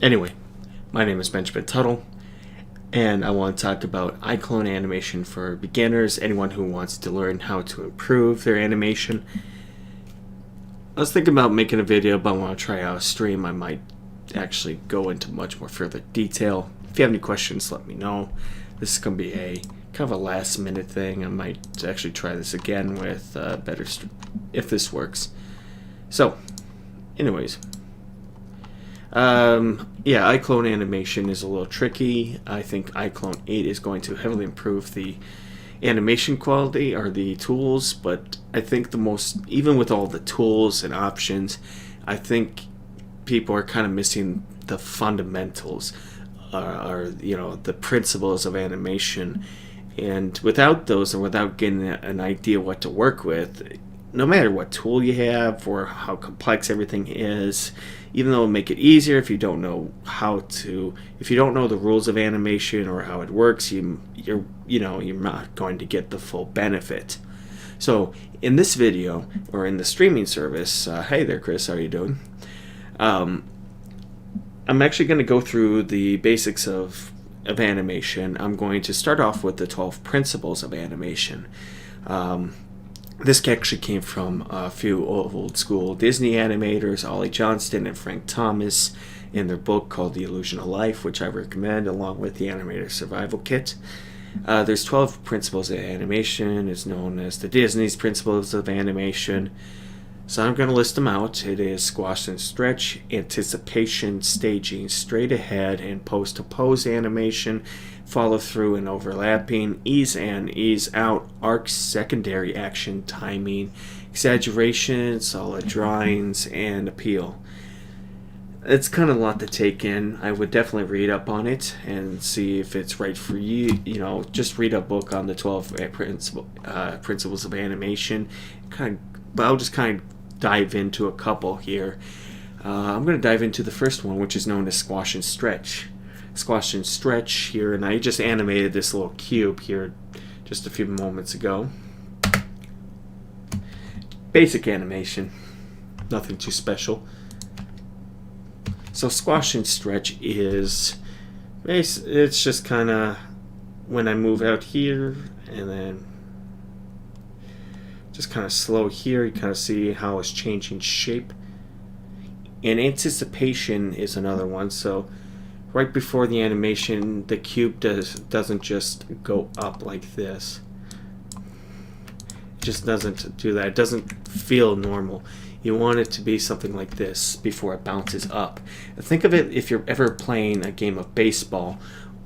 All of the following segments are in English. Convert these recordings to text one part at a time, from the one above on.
Anyway, my name is Benjamin Tuttle, and I want to talk about iClone animation for beginners, anyone who wants to learn how to improve their animation. I was thinking about making a video, but I want to try out a stream. I might actually go into much more further detail. If you have any questions, let me know. This is going to be a kind of a last minute thing. I might actually try this again with better if this works. So, anyways. Yeah, iClone animation is a little tricky. I think iClone 8 is going to heavily improve the animation quality or the tools, but I think even with all the tools and options, I think people are kind of missing the fundamentals or the principles of animation. And without those, and without getting an idea what to work with, no matter what tool you have or how complex everything is, even though it'll make it easier, if you don't know if you don't know the rules of animation or how it works, you're not going to get the full benefit. So in this video, or in the streaming service, hey there Chris, how are you doing? I'm actually going to go through the basics of animation. I'm going to start off with the 12 principles of animation. This actually came from a few old school Disney animators, Ollie Johnston and Frank Thomas, in their book called The Illusion of Life, which I recommend, along with the Animator Survival Kit. There's 12 principles of animation. It's known as the Disney's principles of animation. So I'm going to list them out. It is squash and stretch, anticipation, staging, straight ahead, and pose-to-pose animation, follow through and overlapping, ease in, ease out, arcs, secondary action, timing, exaggeration, solid drawings, and appeal. It's kind of a lot to take in. I would definitely read up on it and see if it's right for you. Just read a book on the 12 principles of animation. But I'll just kind of dive into a couple here. I'm going to dive into the first one, which is known as squash and stretch. Squash and stretch here, and I just animated this little cube here just a few moments ago. Basic animation, nothing too special. So squash and stretch it's just kind of when I move out here and then just kind of slow here, you kind of see how it's changing shape. And anticipation is another one. So right before the animation, the cube doesn't just go up like this. It just doesn't do that. It doesn't feel normal. You want it to be something like this before it bounces up. Think of it if you're ever playing a game of baseball.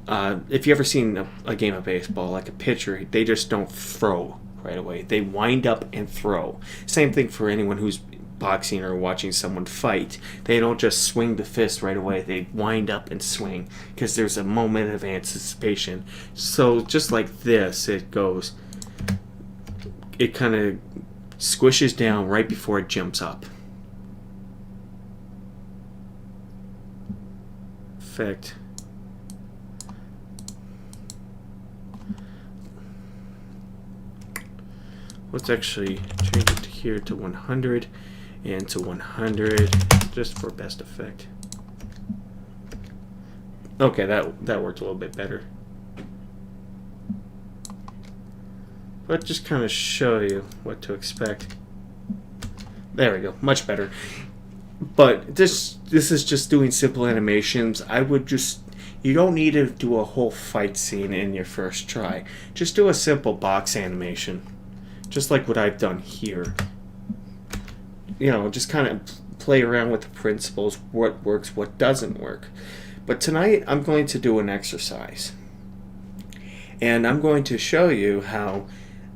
If you've ever seen a game of baseball, like a pitcher, they just don't throw right away. They wind up and throw. Same thing for anyone who's boxing or watching someone fight. They don't just swing the fist right away. They wind up and swing because there's a moment of anticipation. So just like this, it kind of squishes down right before it jumps up. Effect. Let's actually change it to here to 100 and to 100 just for best effect. Okay, that worked a little bit better. But just kind of show you what to expect. There we go, much better. But this is just doing simple animations. You don't need to do a whole fight scene in your first try. Just do a simple box animation. Just like what I've done here. Just kind of play around with the principles, what works, what doesn't work. But tonight I'm going to do an exercise. And I'm going to show you how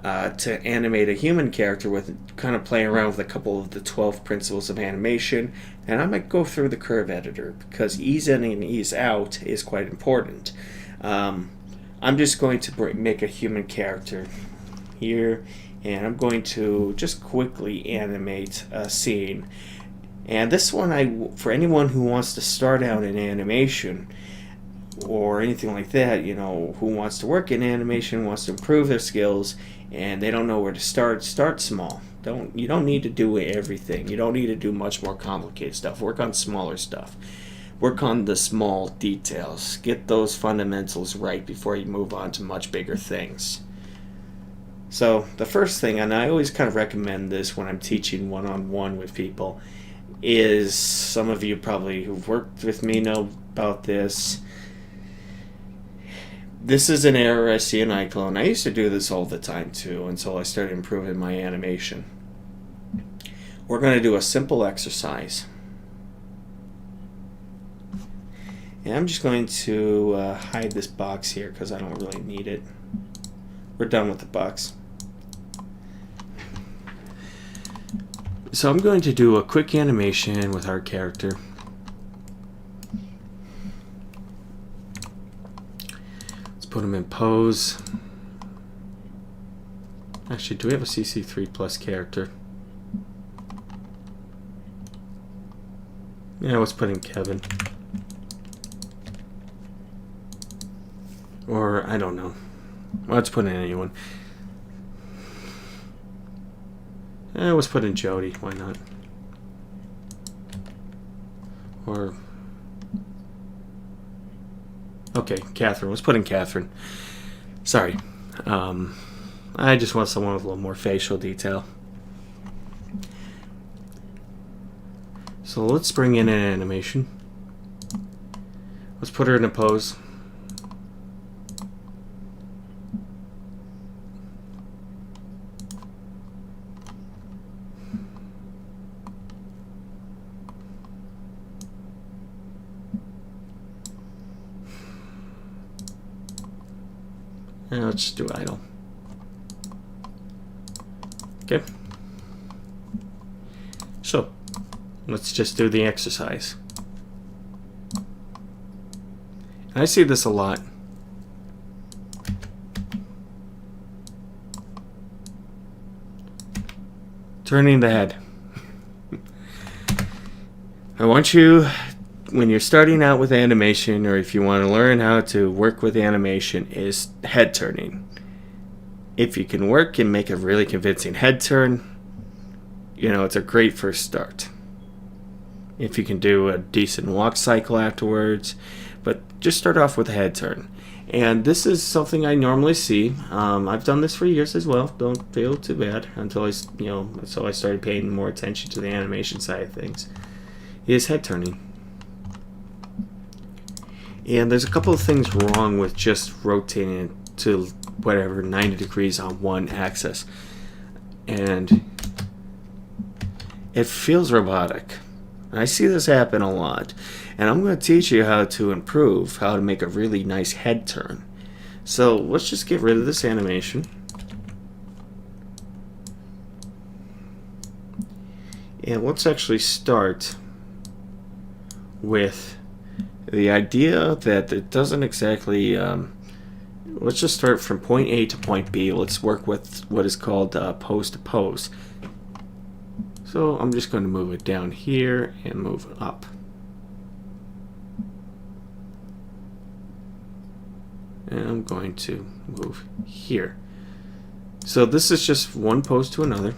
to animate a human character with kind of playing around with a couple of the 12 principles of animation. And I might go through the curve editor because ease in and ease out is quite important. I'm just going to make a human character here. And I'm going to just quickly animate a scene. And this one, for anyone who wants to start out in animation or anything like that, who wants to work in animation, wants to improve their skills, and they don't know where to start small. You don't need to do everything. You don't need to do much more complicated stuff. Work on smaller stuff. work on the small details. Get those fundamentals right before you move on to much bigger things. So the first thing, and I always kind of recommend this when I'm teaching one-on-one with people, is, some of you probably who've worked with me know about this. This is an error I see in iClone. I used to do this all the time too until I started improving my animation. We're going to do a simple exercise. And I'm just going to hide this box here because I don't really need it. We're done with the box. So I'm going to do a quick animation with our character. Let's put him in pose. Actually, do we have a CC3 plus character? Yeah, let's put in Kevin. Or, I don't know. Let's put in anyone. Let's put in Jody. Why not? Or... okay, Catherine. Let's put in Catherine. Sorry. I just want someone with a little more facial detail. So let's bring in an animation. Let's put her in a pose. And let's just do idle. Okay. So, let's just do the exercise. And I see this a lot. Turning the head. I want you, when you're starting out with animation, or if you want to learn how to work with animation, is head turning. If you can work and make a really convincing head turn, you know, it's a great first start. If you can do a decent walk cycle afterwards, but just start off with a head turn. And this is something I normally see. I've done this for years as well. Don't feel too bad until I started paying more attention to the animation side of things. Is head turning. And there's a couple of things wrong with just rotating it to whatever 90 degrees on one axis, and it feels robotic. I see this happen a lot, and I'm going to teach you how to improve, how to make a really nice head turn. So let's just get rid of this animation. And let's actually start with the idea that it doesn't exactly... let's just start from point A to point B. Let's work with what is called pose to pose. So I'm just going to move it down here and move it up. And I'm going to move here. So this is just one pose to another.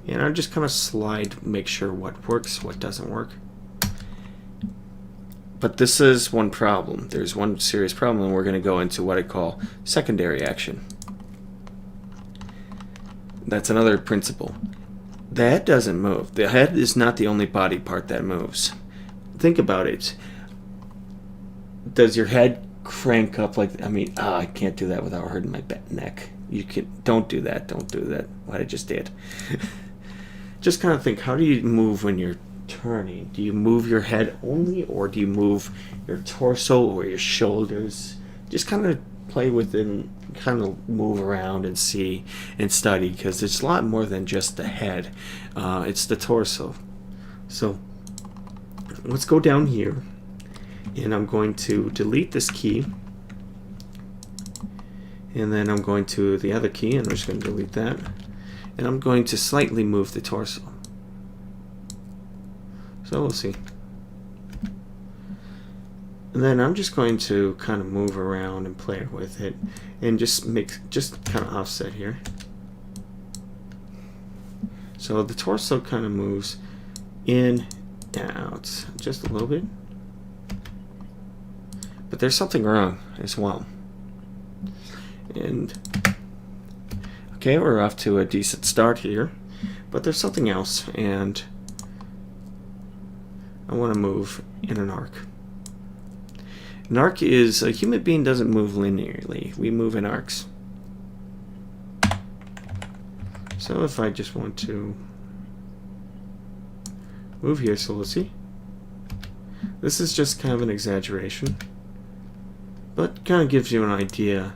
And I just kind of slide, make sure what works, what doesn't work. But this is one problem. There's one serious problem, and we're going to go into what I call secondary action. That's another principle. The head doesn't move. The head is not the only body part that moves. Think about it. Does your head crank up like... I can't do that without hurting my neck. You can... Don't do that. Don't do that. What I just did. Just kind of think, how do you move when you're turning? Do you move your head only, or do you move your torso or your shoulders? Just kind of play with it and kind of move around and see and study, because it's a lot more than just the head. It's the torso. So let's go down here, and I'm going to delete this key, and then I'm going to the other key, and I'm just going to delete that, and I'm going to slightly move the torso. So we'll see. And then I'm just going to kind of move around and play with it, and just kind of offset here. So the torso kind of moves in out just a little bit. But there's something wrong as well. And okay, we're off to a decent start here, but there's something else, and I want to move in an arc. An arc is, a human being doesn't move linearly. We move in arcs. So if I just want to move here, so let's see. This is just kind of an exaggeration, but kind of gives you an idea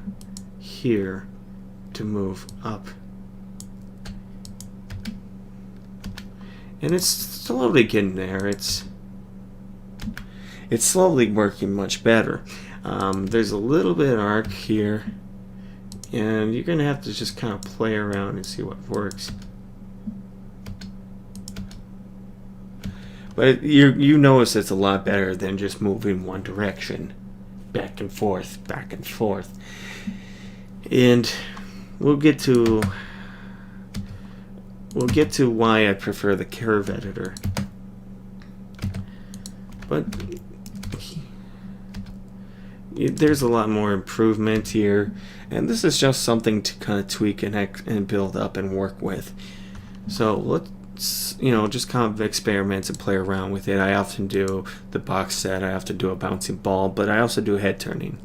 here to move up. And it's slowly getting there. It's slowly working much better. There's a little bit of arc here, and you're gonna have to just kind of play around and see what works. But you notice it's a lot better than just moving one direction, back and forth, back and forth. And we'll get to why I prefer the curve editor. But there's a lot more improvement here, and this is just something to kind of tweak and build up and work with. So let's, you know, just kind of experiment and play around with it. I often do the box set, I often do a bouncing ball, but I also do head turning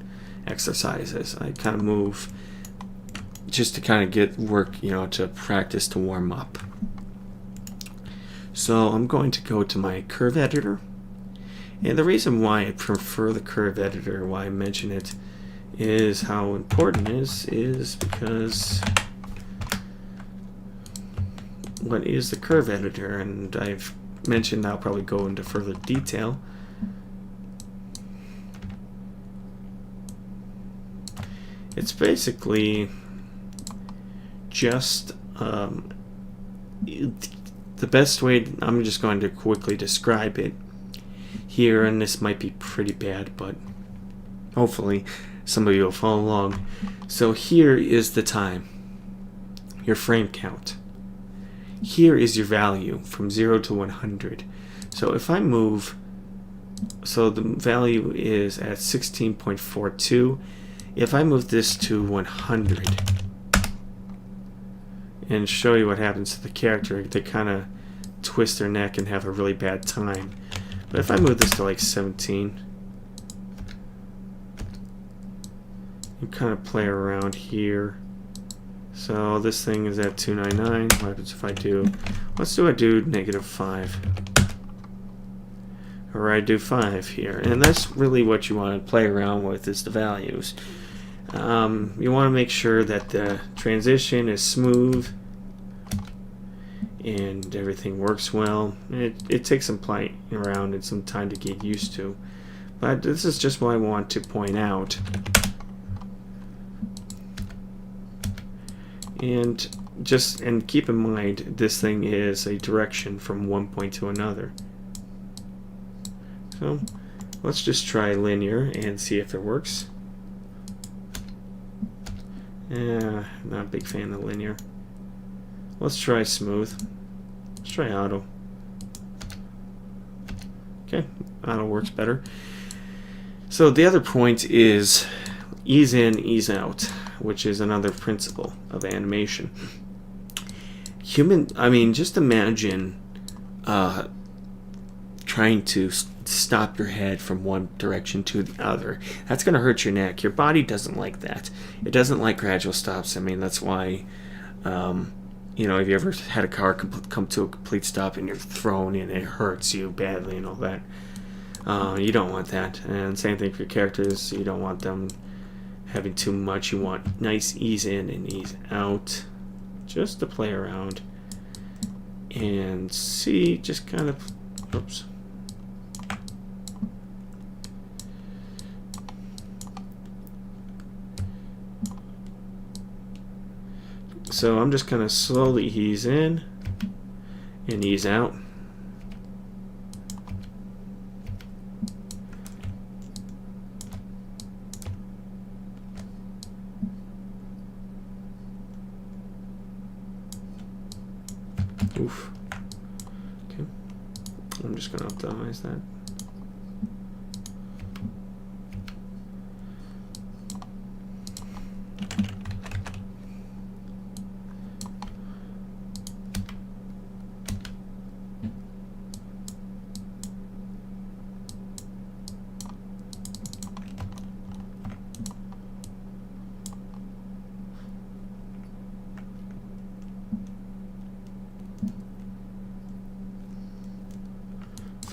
exercises. I kind of move just to kind of get work, you know, to practice, to warm up. So I'm going to go to my curve editor. And the reason why I prefer the curve editor, why I mention it, is how important it is because what is the curve editor? And I've mentioned, I'll probably go into further detail. It's basically just the best way, I'm just going to quickly describe it here, and this might be pretty bad, but hopefully some of you will follow along. So here is the time, your frame count. Here is your value from 0 to 100. So if I move, so the value is at 16.42. If I move this to 100 and show you what happens to the character, they kind of twist their neck and have a really bad time. But if I move this to like 17, you kind of play around here. So this thing is at 299. What happens if I do, let's do, I do -5. Or I do 5 here. And that's really what you want to play around with, is the values. You want to make sure that the transition is smooth and everything works well. It takes some playing around and some time to get used to, but this is just what I want to point out. And keep in mind, this thing is a direction from one point to another. So let's just try linear and see if it works. Not a big fan of linear. Let's try smooth. Let's try auto. Okay, auto works better. So the other point is ease in, ease out, which is another principle of animation. Just imagine trying to stop your head from one direction to the other. That's going to hurt your neck. Your body doesn't like that. It doesn't like gradual stops. I mean, that's why, you know, have you ever had a car come to a complete stop and you're thrown and it hurts you badly and all that? You don't want that. And same thing for your characters. You don't want them having too much. You want nice ease in and ease out, just to play around and see, just kind of, oops. So I'm just kind of slowly ease in and ease out. Oof. Okay. I'm just just going to optimize that.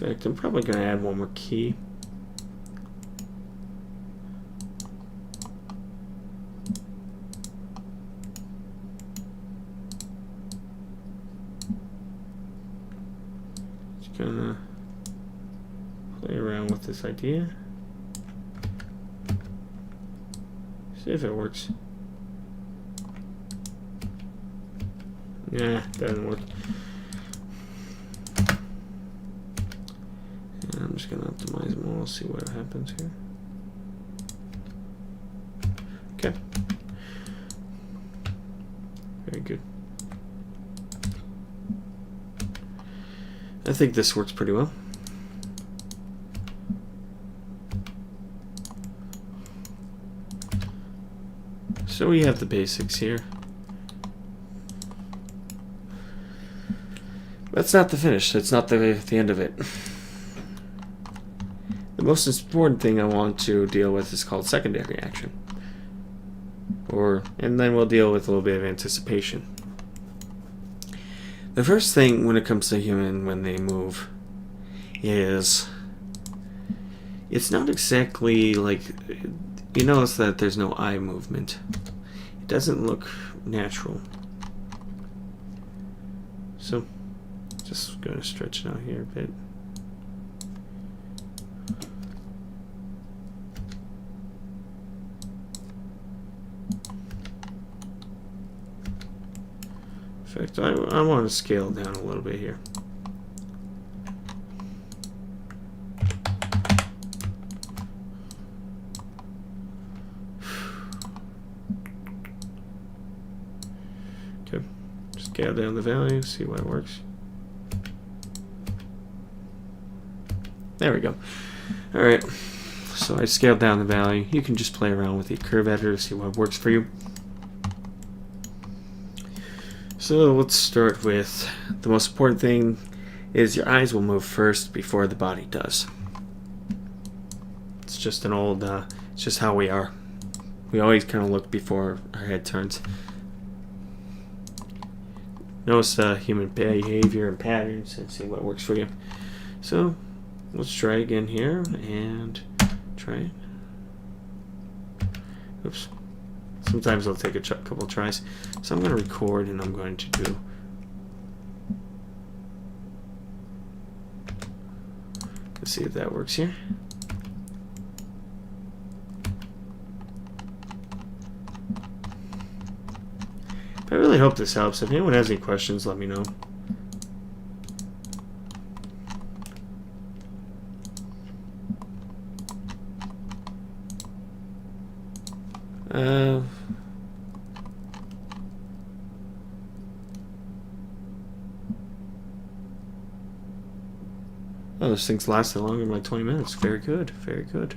In fact, I'm probably going to add one more key. Just going to play around with this idea. See if it works. Yeah, doesn't work. I'm just going to optimize them all, see what happens here. Okay. Very good. I think this works pretty well. So we have the basics here. That's not the finish. That's not the end of it. The most important thing I want to deal with is called secondary action. And then we'll deal with a little bit of anticipation. The first thing when it comes to human when they move is it's not exactly like, you notice that there's no eye movement. It doesn't look natural. So just going to stretch it out here a bit. In fact, I want to scale down a little bit here. Okay, scale down the value, see what works. There we go. Alright, so I scaled down the value. You can just play around with the curve editor to see what works for you. So let's start with the most important thing is your eyes will move first before the body does. It's just an old, it's just how we are. We always kind of look before our head turns. Notice human behavior and patterns and see what works for you. So let's try again here and try it. Oops. Sometimes it'll take a couple tries. So I'm going to record and I'm going to do let's see if that works here. I really hope this helps. If anyone has any questions, let me know. Oh, this thing's lasted longer than like 20 minutes. Very good, very good.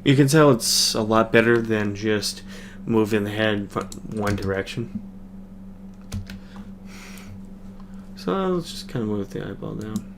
You can tell it's a lot better than just moving the head one direction. So let's just kind of move the eyeball down.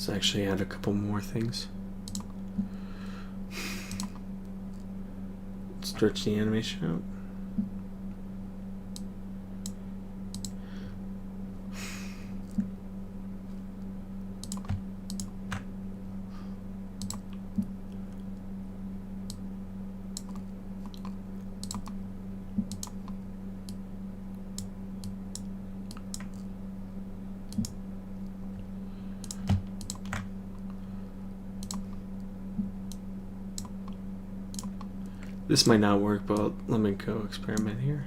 Let's actually add a couple more things. Stretch the animation out. This might not work, but let me go experiment here.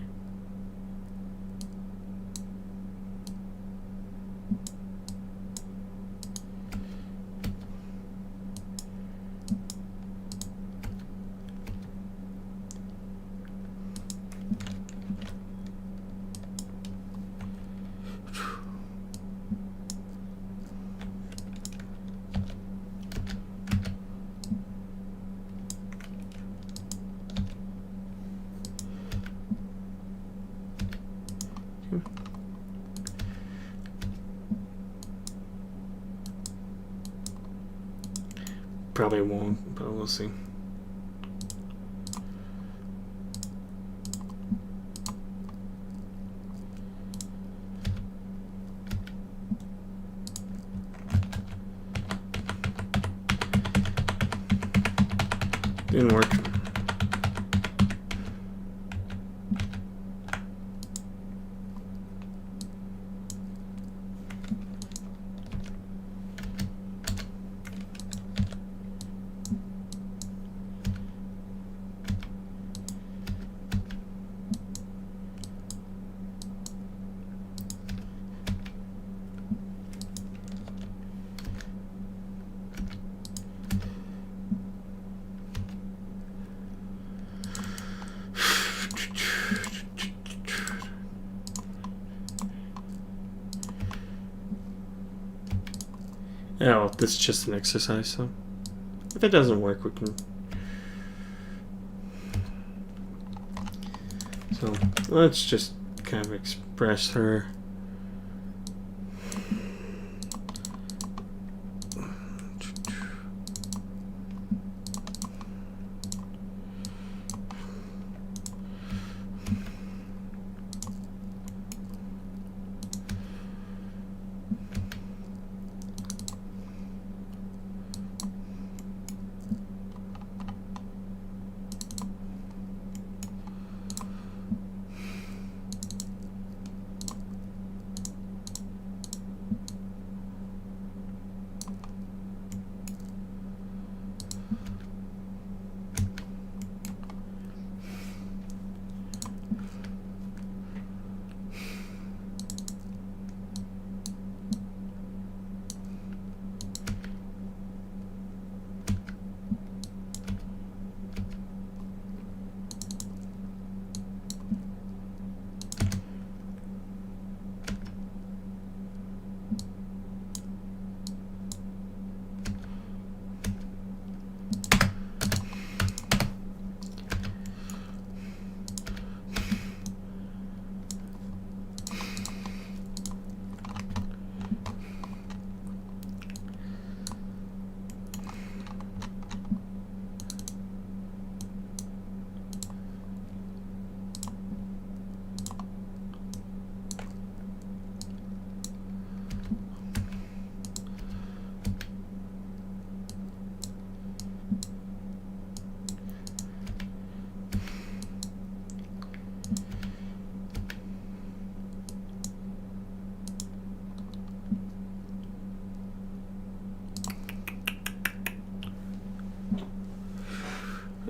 Probably won't, but we'll see. Didn't work. Yeah, well, this is just an exercise, so if it doesn't work, we can. So let's just kind of express her.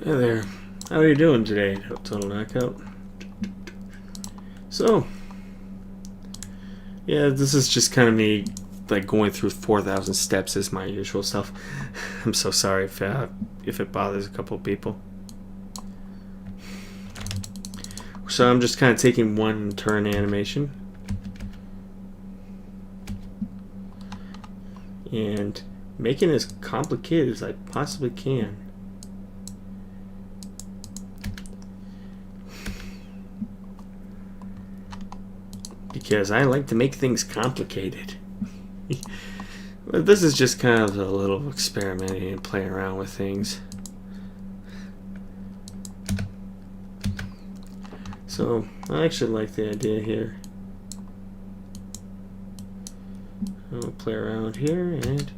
Hey there, how are you doing today, Total Knockout? So, yeah, this is just kind of me, like, going through 4,000 steps is my usual stuff. I'm so sorry if it bothers a couple people. So I'm just kind of taking one turn animation and making it as complicated as I possibly can. Because I like to make things complicated. But this is just kind of a little experimenting and playing around with things. So I actually like the idea here. I'll play around here and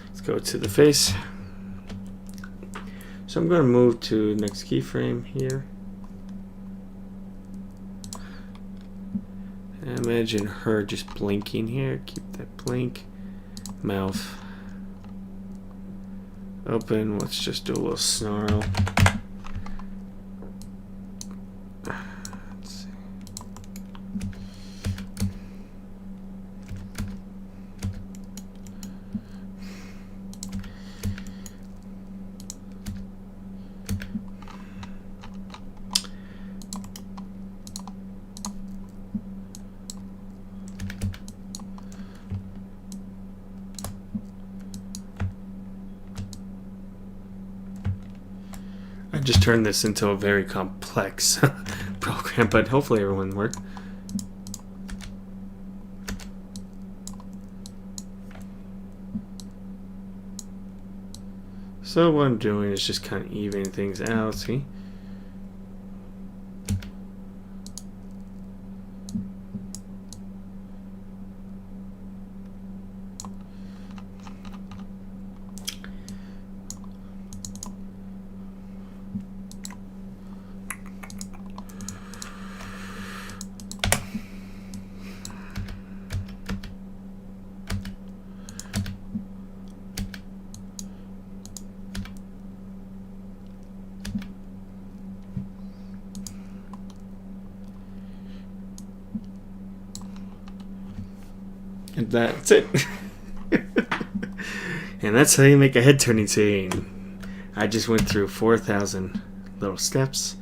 let's go to the face. So I'm going to move to the next keyframe here. Imagine her just blinking here. Keep that blink. Mouth open. Let's just do a little snarl. Let's see. I just turned this into a very complex program, but hopefully everyone worked. So what I'm doing is just kind of evening things out, see? And that's it. And that's how you make a head turning scene. I just went through 4,000 little steps.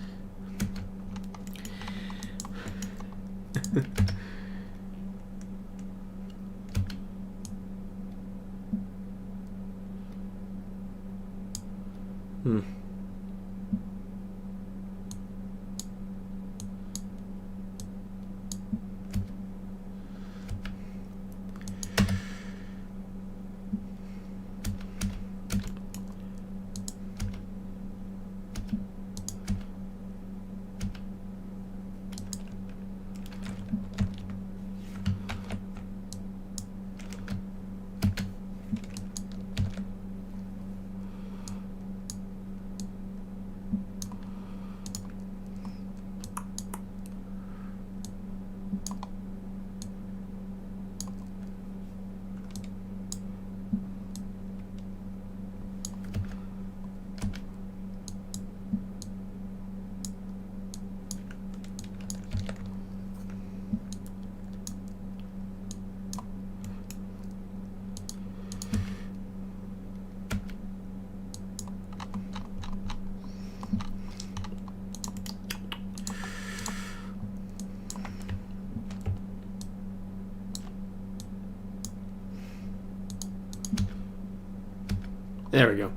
There we go.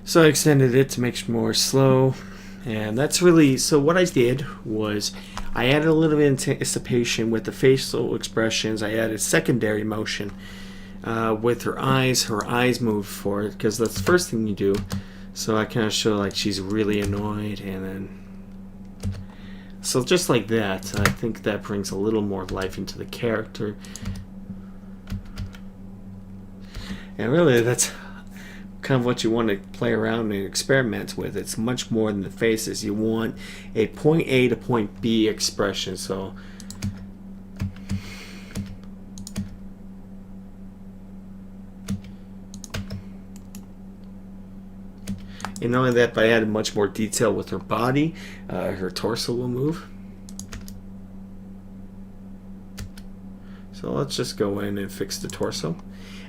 So I extended it to make it more slow. And that's really, so what I did was I added a little bit of anticipation with the facial expressions. I added secondary motion with her eyes. Her eyes moved forward because that's the first thing you do. So I kind of show like she's really annoyed, and then so just like that, I think that brings a little more life into the character. And really, that's kind of what you want to play around and experiment with. It's much more than the faces. You want a point A to point B expression. So and not only that, but I added much more detail with her body. Her torso will move. So let's just go in and fix the torso.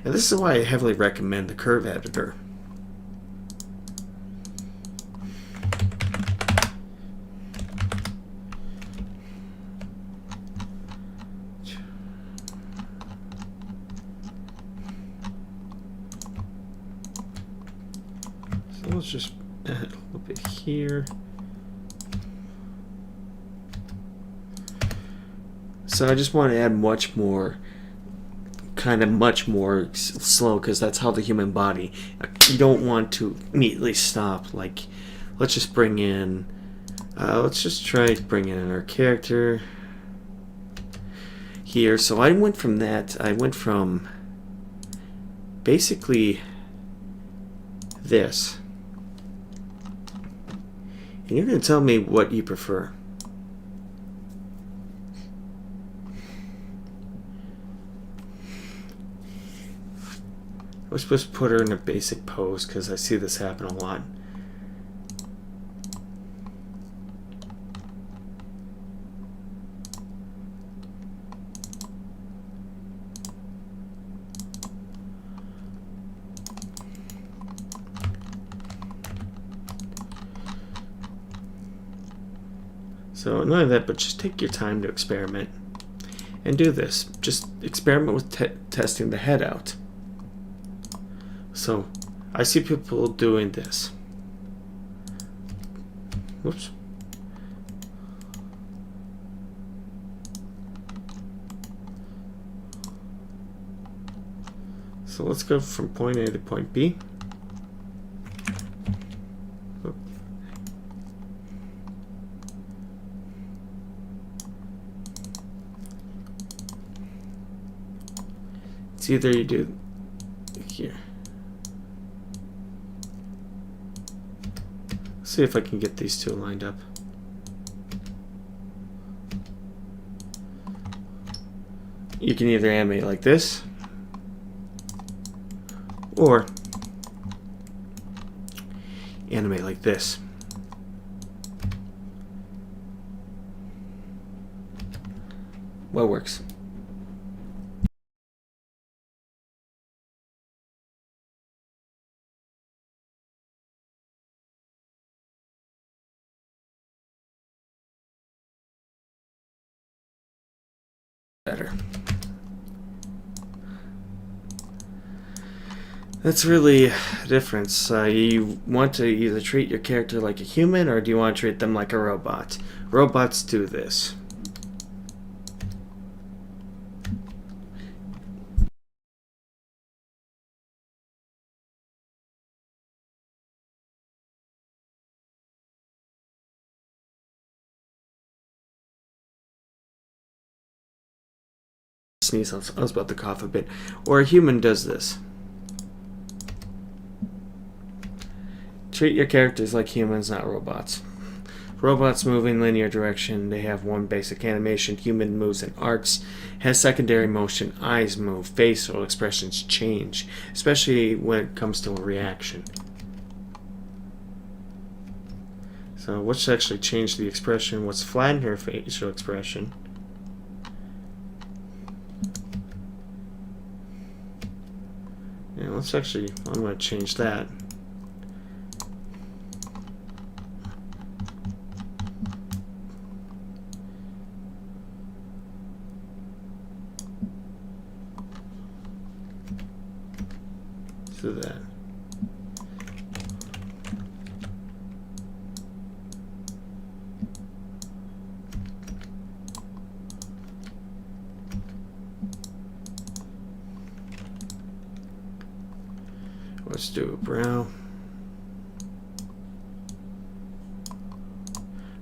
And this is why I heavily recommend the curve editor. So let's just add a little bit here. So I just want to add much more, much more slow, because that's how the human body. You don't want to immediately stop. Like, let's just bring in. Let's just try bringing in our character here. So I went from that. I went from basically this. And you're going to tell me what you prefer. We're supposed to put her in a basic pose because I see this happen a lot. So none of that, but just take your time to experiment and do this. Just experiment with testing the head out. So I see people doing this. Whoops. So let's go from point A to point B. It's either you do here. See if I can get these two lined up. You can either animate like this, or animate like this. What works? Better. That's really a difference. You want to either treat your character like a human, or do you want to treat them like a robot? Robots do this. Sneeze, I was about to cough a bit. Or a human does this. Treat your characters like humans, not robots. Robots move in linear direction. They have one basic animation. Human moves in arcs, has secondary motion, eyes move, facial expressions change, especially when it comes to a reaction. So let's actually change the expression. Let's flatten her facial expression. Yeah, let's actually, I'm going to change that. To that. Let's do a brow.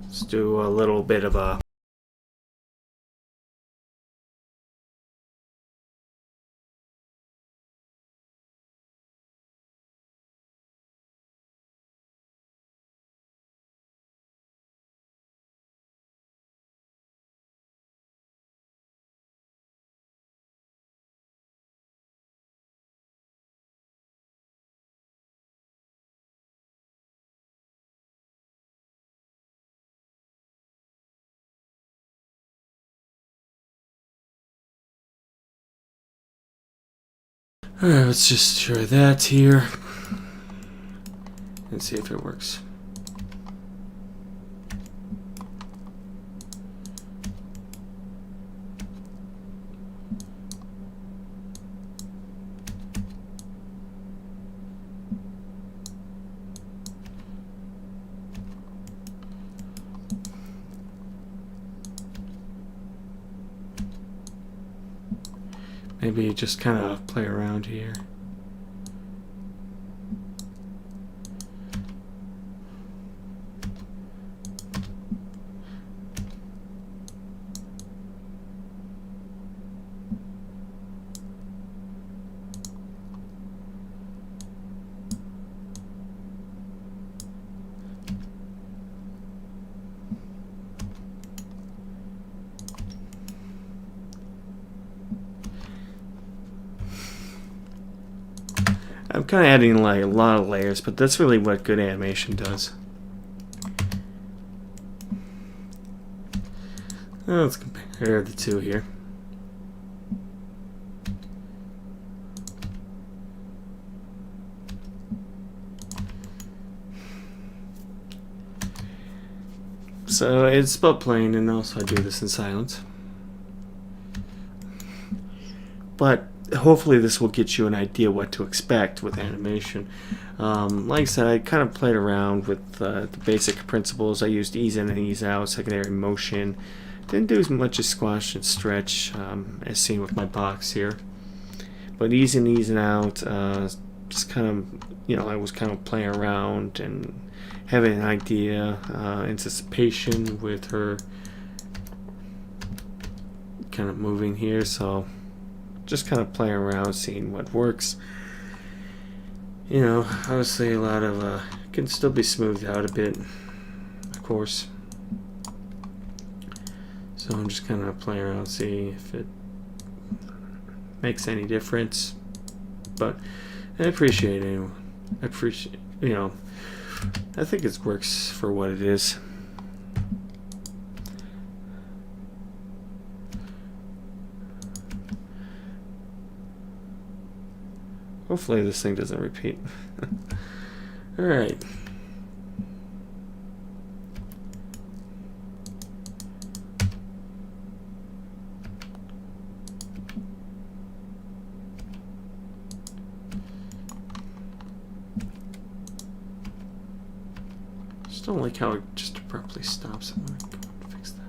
Let's do a little bit of a Alright, let's just try that here and see if it works. maybe just kind of play around here. I'm kind of adding like a lot of layers, but that's really what good animation does. Let's compare the two here. So it's about playing, and also I do this in silence. But hopefully this will get you an idea what to expect with animation. Like I said, I kind of played around with the basic principles. I used ease in and ease out, secondary motion. Didn't do as much as squash and stretch as seen with my box here. But ease in, ease out, just kind of, I was kind of playing around and having an idea, anticipation with her kind of moving here, so just kind of playing around, seeing what works. Obviously a lot of can still be smoothed out a bit, of course. So I'm just kind of playing around, see if it makes any difference. But I appreciate it. I appreciate, I think it works for what it is. Hopefully this thing doesn't repeat. Alright. Just don't like how it just abruptly stops. I'm gonna go and fix that.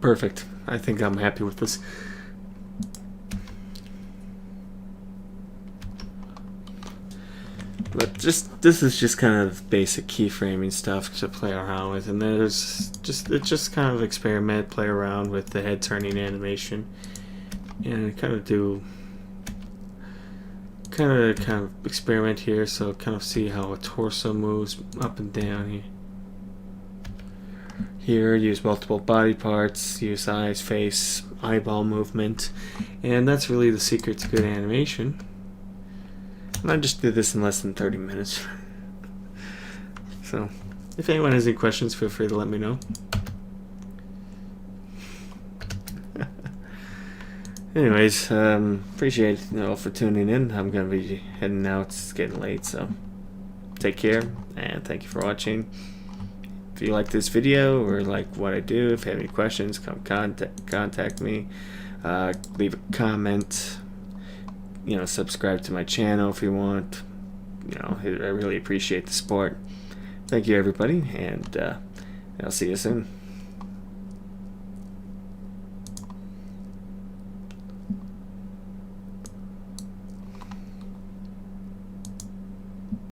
Perfect. I think I'm happy with this. But this is just kind of basic keyframing stuff to play around with, and there's just kind of experiment, play around with the head turning animation, and kind of experiment here, so kind of see how a torso moves up and down here. Here, use multiple body parts, use eyes, face, eyeball movement, and that's really the secret to good animation. And I just did this in less than 30 minutes. So, if anyone has any questions, feel free to let me know. Anyways, appreciate you all for tuning in. I'm going to be heading out. It's getting late, so take care, and thank you for watching. If you like this video or like what I do, if you have any questions, come contact me. Leave a comment. Subscribe to my channel if you want. I really appreciate the support. Thank you, everybody, and I'll see you soon.